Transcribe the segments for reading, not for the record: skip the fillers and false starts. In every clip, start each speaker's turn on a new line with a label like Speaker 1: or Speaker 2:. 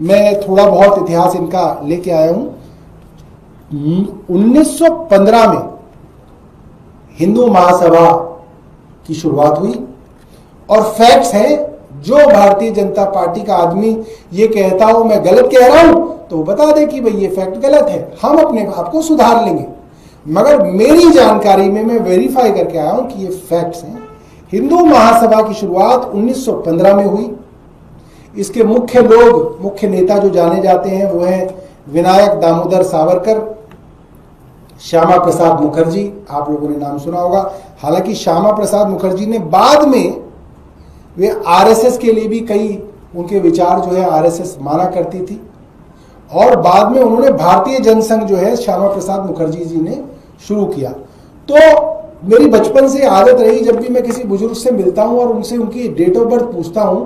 Speaker 1: मैं थोड़ा बहुत इतिहास इनका लेके आया हूं। 1915 में हिंदू महासभा की शुरुआत हुई और फैक्ट्स हैं, जो भारतीय जनता पार्टी का आदमी ये कहता हो मैं गलत कह रहा हूं तो बता दे कि भाई ये फैक्ट गलत है, हम अपने आप को सुधार लेंगे। मगर मेरी जानकारी में मैं वेरीफाई करके आया हूं कि ये फैक्ट्स हैं। हिंदू महासभा की शुरुआत 1915 में हुई। इसके मुख्य नेता जो जाने जाते हैं वो हैं विनायक दामोदर सावरकर, श्यामा प्रसाद मुखर्जी, आप लोगों ने नाम सुना होगा। हालांकि श्यामा प्रसाद मुखर्जी ने बाद में वे आरएसएस के लिए भी कई उनके विचार जो है आरएसएस माना करती थी, और बाद में उन्होंने भारतीय जनसंघ जो है श्यामा प्रसाद मुखर्जी जी ने शुरू किया। तो मेरी बचपन से आदत रही, जब भी मैं किसी बुजुर्ग से मिलता हूं और उनसे उनकी डेट ऑफ बर्थ पूछता हूं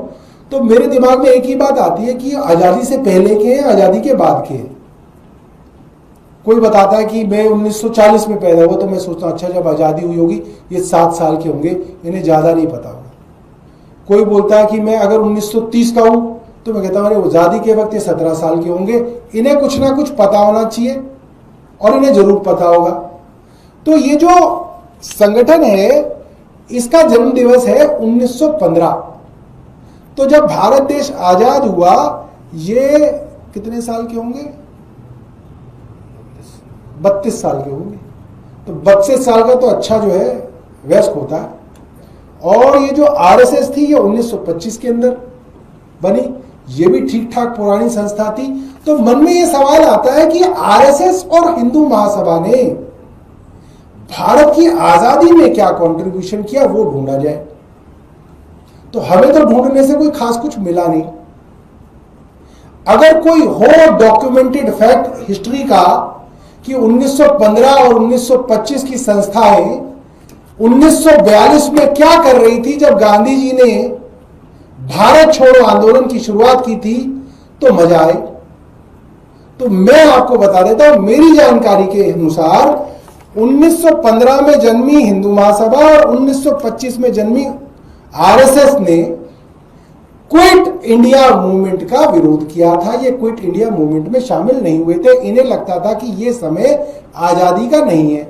Speaker 1: तो मेरे दिमाग में एक ही बात आती है कि आजादी से पहले के हैं, आजादी के बाद के हैं। कोई बताता है कि मैं 1940 में पैदा हुआ, तो मैं सोचता हूं अच्छा जब आजादी हुई होगी ये 7 साल के होंगे, इन्हें ज्यादा नहीं पता होगा। कोई बोलता है कि मैं अगर 1930 का हूं तो मैं कहता हूं अरे आजादी के वक्त ये 17 साल के होंगे, इन्हें कुछ ना कुछ पता होना चाहिए और इन्हें जरूर पता होगा। तो ये जो संगठन है इसका जन्म दिवस है 1915। तो जब भारत देश आजाद हुआ, ये कितने साल के होंगे? 32 साल के होंगे। तो 32 साल का तो अच्छा जो है वयस्क होता है। और ये जो आरएसएस थी ये 1925 के अंदर बनी, ये भी ठीक ठाक पुरानी संस्था थी। तो मन में ये सवाल आता है कि आरएसएस और हिंदू महासभा ने भारत की आजादी में क्या कंट्रीब्यूशन किया, वो ढूंढा जाए। तो हमें तो ढूंढने से कोई खास कुछ मिला नहीं। अगर कोई हो डॉक्यूमेंटेड फैक्ट हिस्ट्री का कि 1915 और 1925 की संस्थाएं 1942 में क्या कर रही थी जब गांधी जी ने भारत छोड़ो आंदोलन की शुरुआत की थी, तो मजा आए। तो मैं आपको बता देता हूं, मेरी जानकारी के अनुसार 1915 में जन्मी हिंदू महासभा और 1925 में जन्मी आरएसएस ने क्विट इंडिया मूवमेंट का विरोध किया था। ये क्विट इंडिया मूवमेंट में शामिल नहीं हुए थे। इन्हें लगता था कि ये समय आजादी का नहीं है।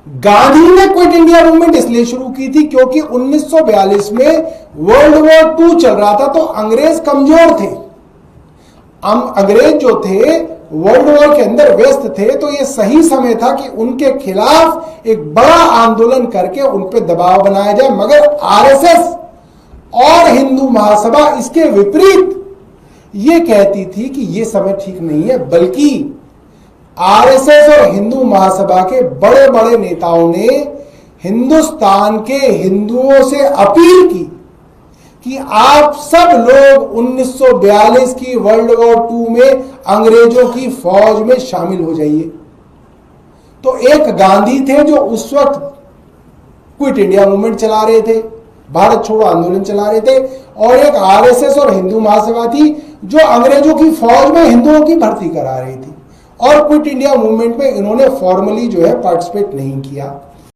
Speaker 1: गांधी ने क्विट इंडिया मूवमेंट इसलिए शुरू की थी क्योंकि 1942 में वर्ल्ड वॉर 2 चल रहा था, तो अंग्रेज कमजोर थे। अंग्रेज जो थे वर्ल्ड वॉर के अंदर व्यस्त थे, तो ये सही समय था कि उनके खिलाफ एक बड़ा आंदोलन करके उन पे दबाव बनाया जाए। मगर आरएसएस और हिंदू महासभा इसके विपरीत ये कहती थी कि ये समय ठीक नहीं है, बल्कि आरएसएस और हिंदू महासभा के बड़े बड़े नेताओं ने हिंदुस्तान के हिंदुओं से अपील की कि आप सब लोग 1942 की वर्ल्ड वॉर 2 में अंग्रेजों की फौज में शामिल हो जाइए। तो एक गांधी थे जो उस वक्त क्विट इंडिया मूवमेंट चला रहे थे, भारत छोड़ो आंदोलन चला रहे थे, और एक आरएसएस और हिंदू महासभा थी जो अंग्रेजों की फौज में हिंदुओं की भर्ती करा रही थी। और क्विट इंडिया मूवमेंट में इन्होंने फॉर्मली जो है पार्टिसिपेट नहीं किया।